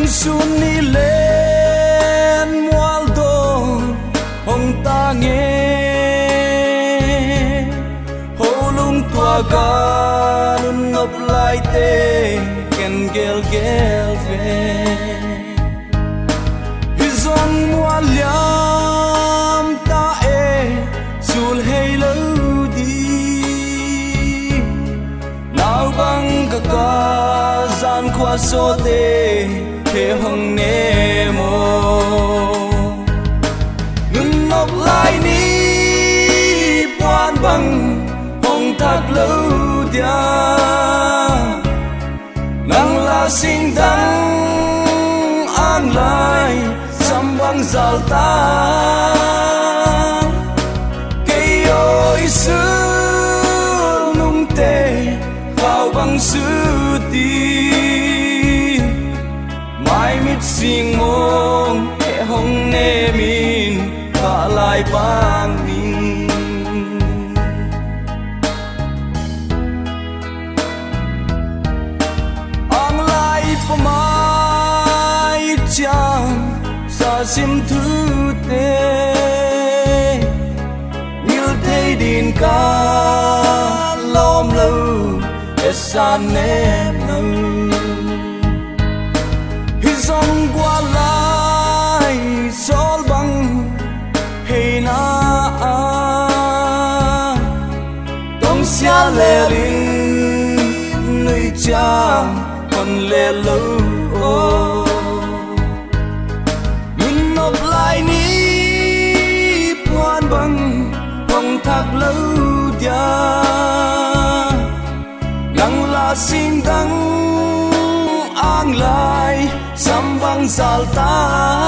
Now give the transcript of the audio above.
xuân đi lên mual đồn hồng ta nghe hồ lung tua ca nun ngập lại tê ken gel gel về hizon mual liam ta e sul hay lâu đi nào băng cả ca gian qua số tê thế hồng nê mô ngừng ngọc lại ní quan bằng hồng thác lâu tia nắng là sinh đắng an lại xăm băng dal ta cây ôi xưa nung tê vào băng xưa ti mai mít xinh mong hệ hồng nê min cả lại bang min ang lại pa mai chang sa sim thứ tê như thế đình ca lom lâu san em nâu dòng qua lại gió băng hay na tông xia lệ linh nơi cha còn lệ lâu nhìn nộp lại ní quan bằng hồng thác lâu tia nắng là sinh đắng an lại xăm vang dal ta